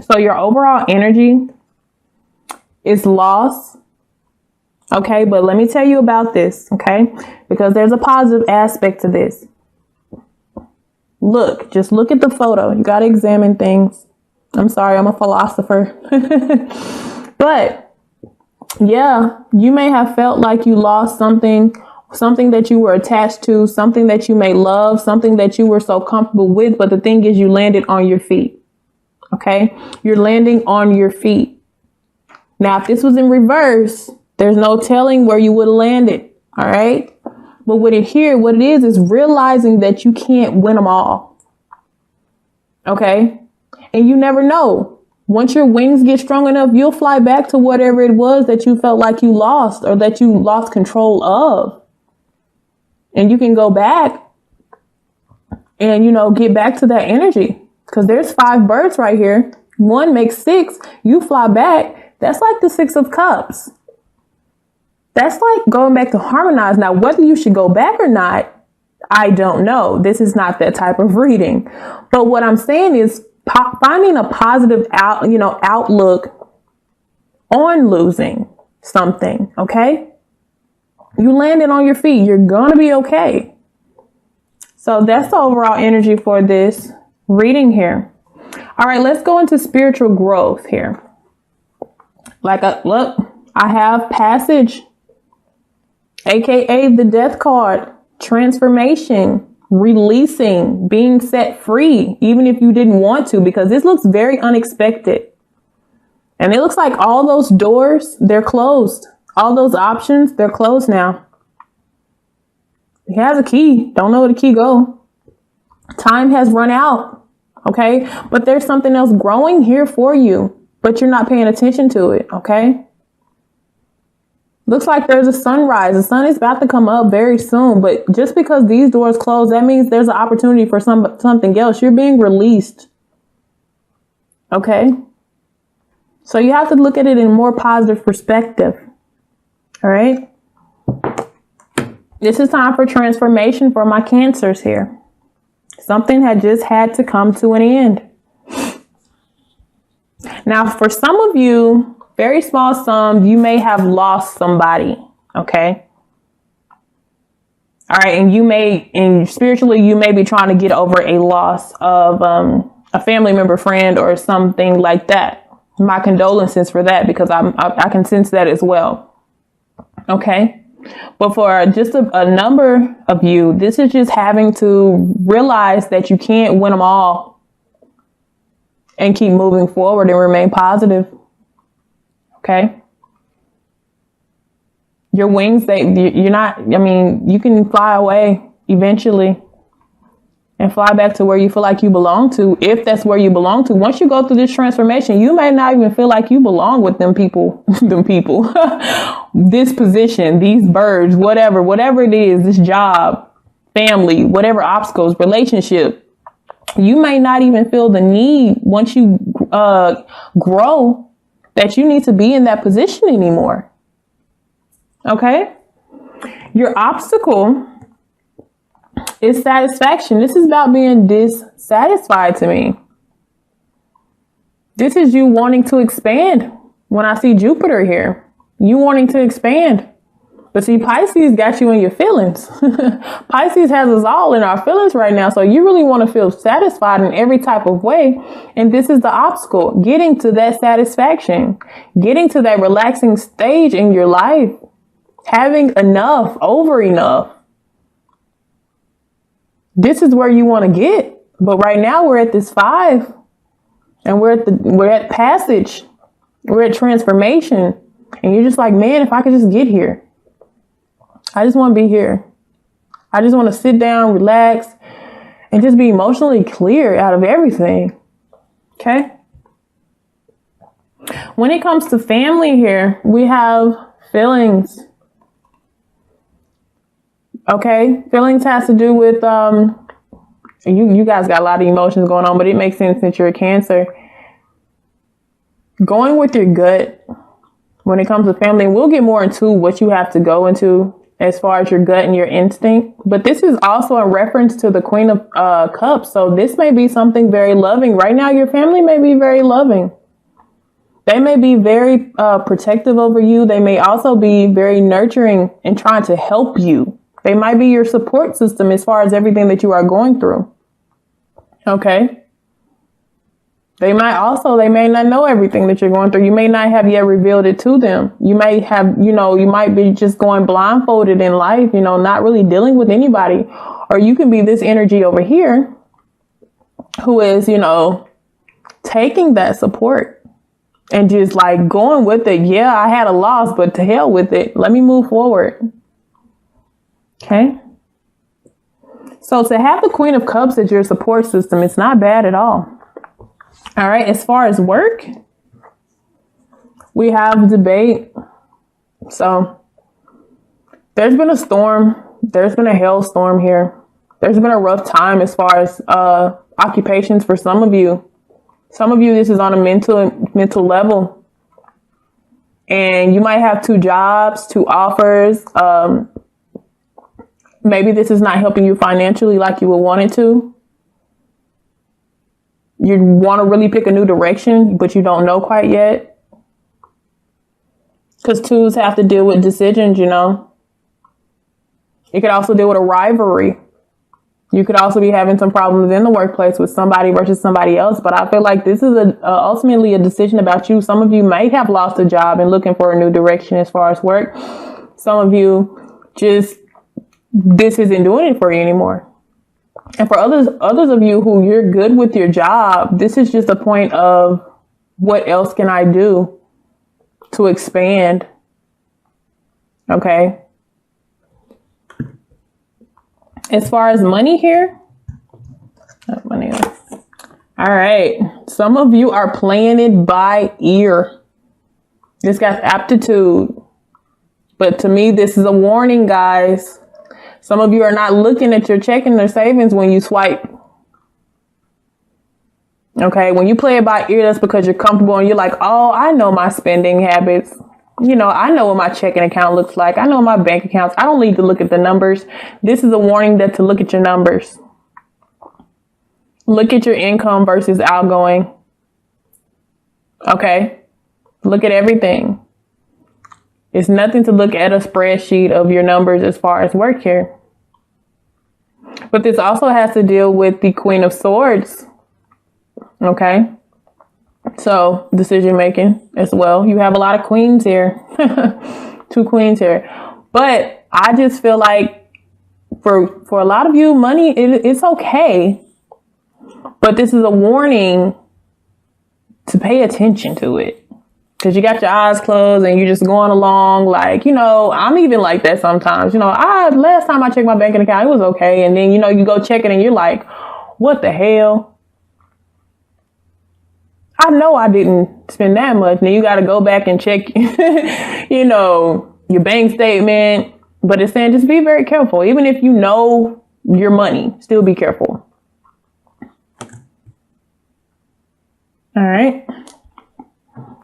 So your overall energy is loss. Okay, but let me tell you about this, okay? Because there's a positive aspect to this. Just look at the photo. You got to examine things. I'm sorry, I'm a philosopher. But yeah, you may have felt like you lost something that you were attached to, something that you may love, something that you were so comfortable with. But the thing is, you landed on your feet. Okay, you're landing on your feet. Now, if this was in reverse, there's no telling where you would have landed. All right. But what it is realizing that you can't win them all. Okay. And you never know. Once your wings get strong enough, you'll fly back to whatever it was that you felt like you lost or that you lost control of. And you can go back and, get back to that energy. Because there's 5 birds right here. 1 makes 6. You fly back. That's like the 6 of Cups. That's like going back to harmonize. Now, whether you should go back or not, I don't know. This is not that type of reading. But what I'm saying is finding a positive outlook on losing something. Okay. You landed on your feet. You're going to be okay. So that's the overall energy for this reading here. All right, let's go into spiritual growth here. I have passage, aka the death card, transformation, releasing, being set free, even if you didn't want to, because this looks very unexpected. And it looks like all those doors, they're closed. All those options, they're closed now. He has a key. Don't know where the key go. Time has run out. Okay. But there's something else growing here for you, but you're not paying attention to it. Okay. Looks like there's a sunrise. The sun is about to come up very soon, but just because these doors close, that means there's an opportunity for something else. You're being released. Okay. So you have to look at it in a more positive perspective. All right. This is time for transformation for my Cancers here. Something had just had to come to an end. Now, for some of you, very small sum, you may have lost somebody. Okay. All right. And spiritually, you may be trying to get over a loss of a family member, friend, or something like that. My condolences for that, because I can sense that as well. Okay. But for just a number of you, this is just having to realize that you can't win them all and keep moving forward and remain positive. Okay. Your wings, you can fly away eventually and fly back to where you feel like you belong to, if that's where you belong to. Once you go through this transformation, you may not even feel like you belong with them people, this position, these birds, whatever it is, this job, family, whatever obstacles, relationship. You may not even feel the need once you grow that you need to be in that position anymore. Okay. Your obstacle is satisfaction. This is about being dissatisfied to me. This is you wanting to expand. When I see Jupiter here, you wanting to expand. But see, Pisces got you in your feelings. Pisces has us all in our feelings right now. So you really want to feel satisfied in every type of way. And this is the obstacle, getting to that satisfaction, getting to that relaxing stage in your life, having enough, over enough. This is where you want to get. But right now we're at this 5 and we're at passage. We're at transformation. And you're just like, man, if I could just get here. I just want to be here. I just want to sit down, relax, and just be emotionally clear out of everything. Okay. When it comes to family here, we have feelings. Okay. Feelings has to do with, you guys got a lot of emotions going on, but it makes sense since you're a Cancer. Going with your gut when it comes to family, and we'll get more into what you have to go into as far as your gut and your instinct. But this is also a reference to the Queen of Cups. So this may be something very loving. Right now, your family may be very loving. They may be very protective over you. They may also be very nurturing and trying to help you. They might be your support system as far as everything that you are going through. Okay. They may not know everything that you're going through. You may not have yet revealed it to them. You may have, you might be just going blindfolded in life, not really dealing with anybody. Or you can be this energy over here who is, taking that support and just like going with it. Yeah, I had a loss, but to hell with it. Let me move forward. Okay. So to have the Queen of Cups as your support system, it's not bad at all. All right. As far as work, we have debate. So there's been a storm. There's been a hailstorm here. There's been a rough time as far as occupations for some of you. Some of you, this is on a mental level. And you might have 2 jobs, 2 offers. Maybe this is not helping you financially like you would want it to. You want to really pick a new direction, but you don't know quite yet. Because 2s have to deal with decisions, It could also deal with a rivalry. You could also be having some problems in the workplace with somebody versus somebody else. But I feel like this is ultimately a decision about you. Some of you might have lost a job and looking for a new direction as far as work. Some of you this isn't doing it for you anymore. And for others of you who you're good with your job, this is just a point of what else can I do to expand? Okay. As far as money here, all right. Some of you are playing it by ear. This guy's aptitude. But to me, this is a warning, guys. Some of you are not looking at your checking or savings when you swipe. Okay, when you play it by ear, that's because you're comfortable and you're like, oh, I know my spending habits. I know what my checking account looks like. I know my bank accounts. I don't need to look at the numbers. This is a warning that to look at your numbers. Look at your income versus outgoing. Okay, look at everything. It's nothing to look at a spreadsheet of your numbers as far as work here. But this also has to deal with the Queen of Swords. Okay. So decision making as well. You have a lot of queens here. 2 queens here. But I just feel like for a lot of you, money, it's okay. But this is a warning to pay attention to it. Because you got your eyes closed and you're just going along like, I'm even like that sometimes. Last time I checked my banking account, it was okay. And then, you go check it and you're like, what the hell? I know I didn't spend that much. Now you got to go back and check, your bank statement. But it's saying just be very careful. Even if you know your money, still be careful. All right.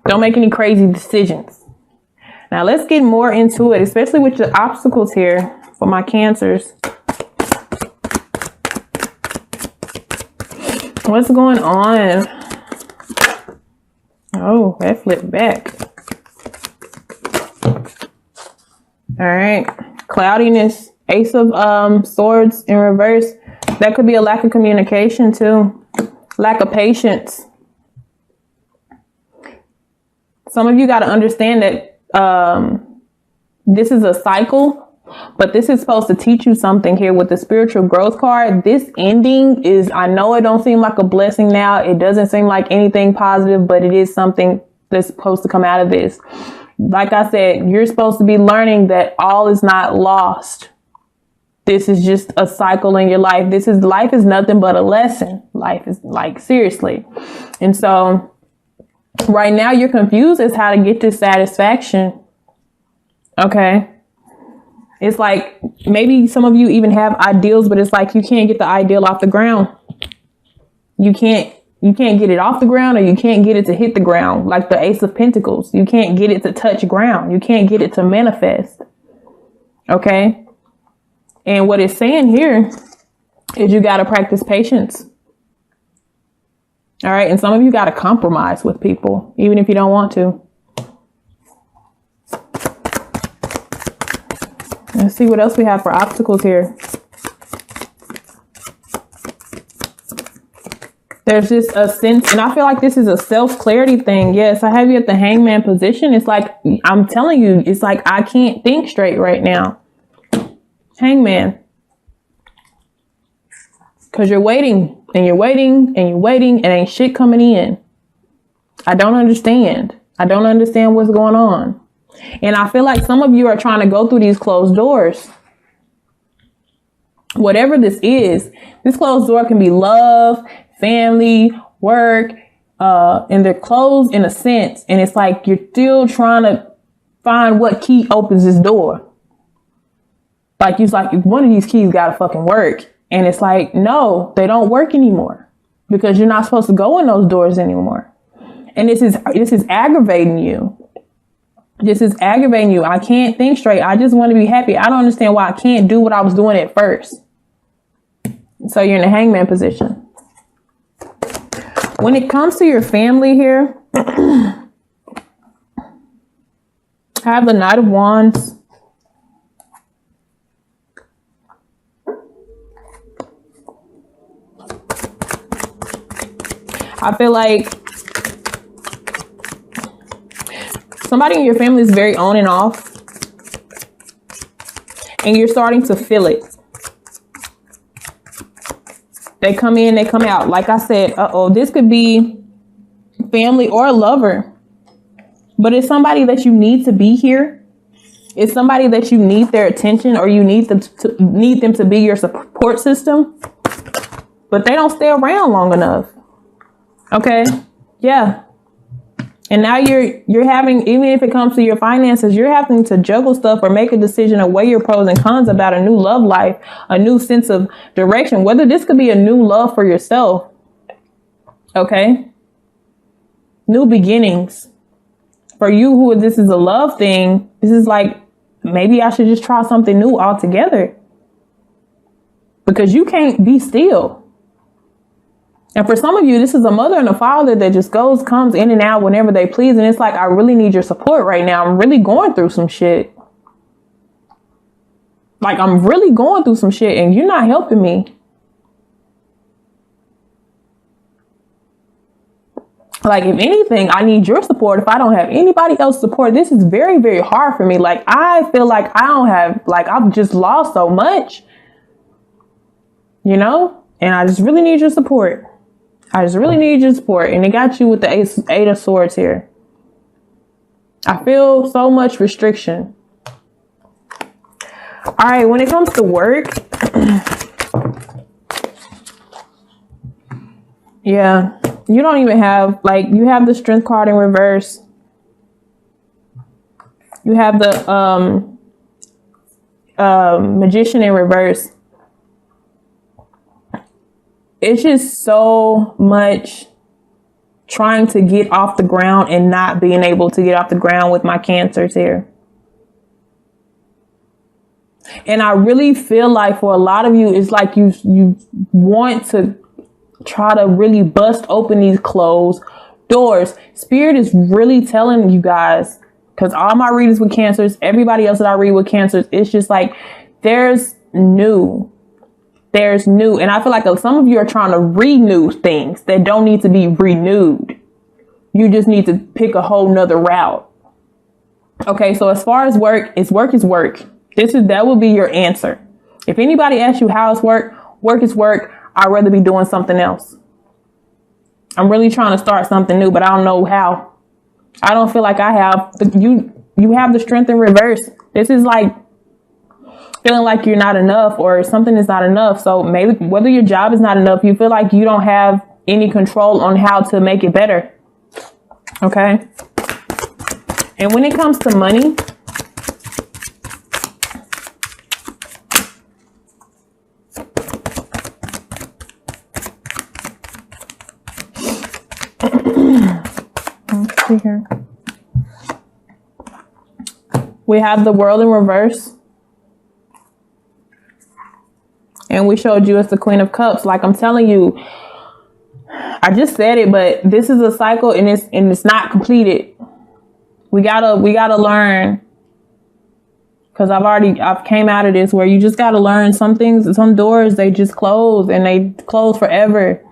Don't make any crazy decisions. Now let's get more into it, especially with the obstacles here for my Cancers. What's going on? Oh, that flipped back. All right. Cloudiness. Ace of Swords in reverse. That could be a lack of communication too. Lack of patience. Some of you got to understand that this is a cycle, but this is supposed to teach you something here with the spiritual growth card. This ending is, I know it don't seem like a blessing now. It doesn't seem like anything positive, but it is something that's supposed to come out of this. Like I said, you're supposed to be learning that all is not lost. This is just a cycle in your life. Life is nothing but a lesson. Life is like, seriously. And so right now you're confused as how to get this satisfaction. Okay. It's like maybe some of you even have ideals, but it's like you can't get the ideal off the ground. You can't get it off the ground, or you can't get it to hit the ground. Like the Ace of Pentacles. You can't get it to touch ground. You can't get it to manifest. Okay. And what it's saying here is you got to practice patience. All right. And some of you got to compromise with people, even if you don't want to. Let's see what else we have for obstacles here. There's just a sense, and I feel like this is a self-clarity thing. Yes, I have you at the hangman position. It's like, I'm telling you, it's like I can't think straight right now. Hangman. Because you're waiting, and you're waiting, and you're waiting, and ain't shit coming in. I don't understand. I don't understand what's going on. And I feel like some of you are trying to go through these closed doors. Whatever this is, this closed door can be love, family, work, and they're closed in a sense. And it's like you're still trying to find what key opens this door. Like, it's like one of these keys got to fucking work. And it's like, no, they don't work anymore because you're not supposed to go in those doors anymore. And this is aggravating you. This is aggravating you. I can't think straight. I just want to be happy. I don't understand why I can't do what I was doing at first. So you're in the hangman position. When it comes to your family here, I have the Knight of Wands. I feel like somebody in your family is very on and off, and you're starting to feel it. They come in, they come out. Like I said, this could be family or a lover, but it's somebody that you need to be here. It's somebody that you need their attention, or you need them to be your support system, but they don't stay around long enough. Okay. Yeah. And now you're having, even if it comes to your finances, you're having to juggle stuff or make a decision or weigh your pros and cons about a new love life, a new sense of direction, whether this could be a new love for yourself. Okay. New beginnings. For you who this is a love thing, this is like, maybe I should just try something new altogether. Because you can't be still. And for some of you, this is a mother and a father that just comes in and out whenever they please. And it's like, I really need your support right now. I'm really going through some shit. Like, I'm really going through some shit and you're not helping me. Like, if anything, I need your support. If I don't have anybody else's support, this is very, very hard for me. Like, I feel like I've just lost so much, you know, and I just really need your support. I just really need your support. And it got you with the Eight of Swords here. I feel so much restriction. All right, when it comes to work, yeah, you don't even have, like, you have the Strength card in reverse. You have the Magician in reverse. It's just so much trying to get off the ground and not being able to get off the ground with my Cancers here. And I really feel like for a lot of you, it's like you want to try to really bust open these closed doors. Spirit is really telling you guys, because all my readers with Cancers, everybody else that I read with Cancers, it's just like there's new. And I feel like some of you are trying to renew things that don't need to be renewed. You just need to pick a whole nother route. Okay, so as far as work is work. That will be your answer. If anybody asks you how it's work is work. I'd rather be doing something else. I'm really trying to start something new, but I don't know how. I don't feel like I have. You have the Strength in reverse. This is like feeling like you're not enough or something is not enough. So maybe whether your job is not enough, you feel like you don't have any control on how to make it better. Okay. And when it comes to money, let's see here. We have the World in reverse. And we showed you as the Queen of Cups. Like I'm telling you, I just said it, but this is a cycle and it's not completed. We gotta learn. Cause I've came out of this where you just gotta learn some things, some doors, they just close and they close forever.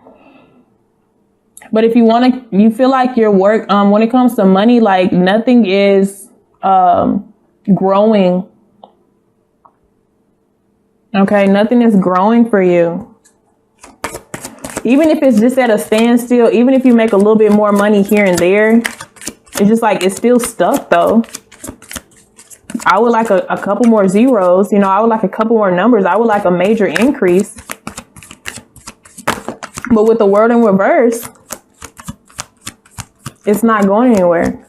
But if you feel like your work, when it comes to money, like nothing is, growing. Okay. Nothing is growing for you. Even if it's just at a standstill, even if you make a little bit more money here and there, it's just like, it's still stuck though. I would like a couple more zeros. You know, I would like a couple more numbers. I would like a major increase. But with the World in reverse, it's not going anywhere.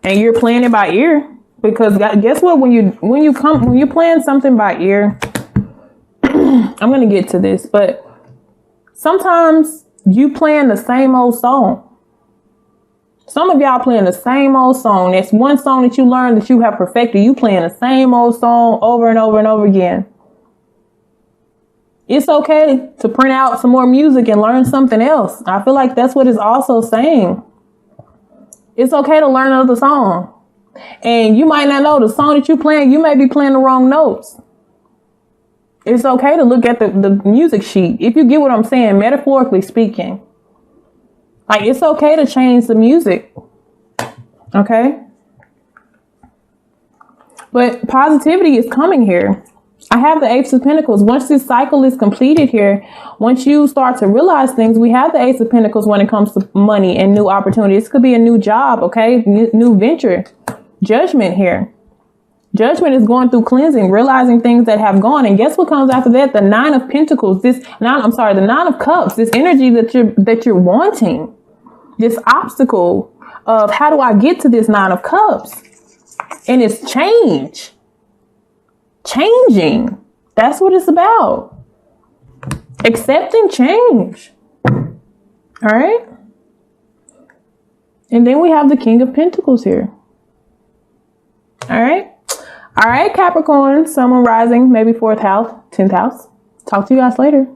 And you're playing it by ear. Because guess what? When you plan something by ear, I'm going to get to this, but sometimes you playing the same old song. Some of y'all playing the same old song. That's one song that you learned that you have perfected. You playing the same old song over and over and over again. It's okay to print out some more music and learn something else. I feel like that's what it's also saying. It's okay to learn another song. And you might not know the song that you're playing. You may be playing the wrong notes. It's okay to look at the music sheet. If you get what I'm saying, metaphorically speaking. Like, it's okay to change the music. Okay? But positivity is coming here. I have the Ace of Pentacles. Once this cycle is completed here, once you start to realize things, we have the Ace of Pentacles when it comes to money and new opportunities. This could be a new job, okay? New venture. Judgment here. Judgment is going through cleansing, realizing things that have gone. And guess what comes after that? The Nine of Pentacles. The Nine of Cups. This energy that you're wanting. This obstacle of how do I get to this Nine of Cups? And it's change. Changing. That's what it's about. Accepting change. All right. And then we have the King of Pentacles here. All right. All right, Capricorn, Sun, Moon, Rising, maybe 4th house, 10th house. Talk to you guys later.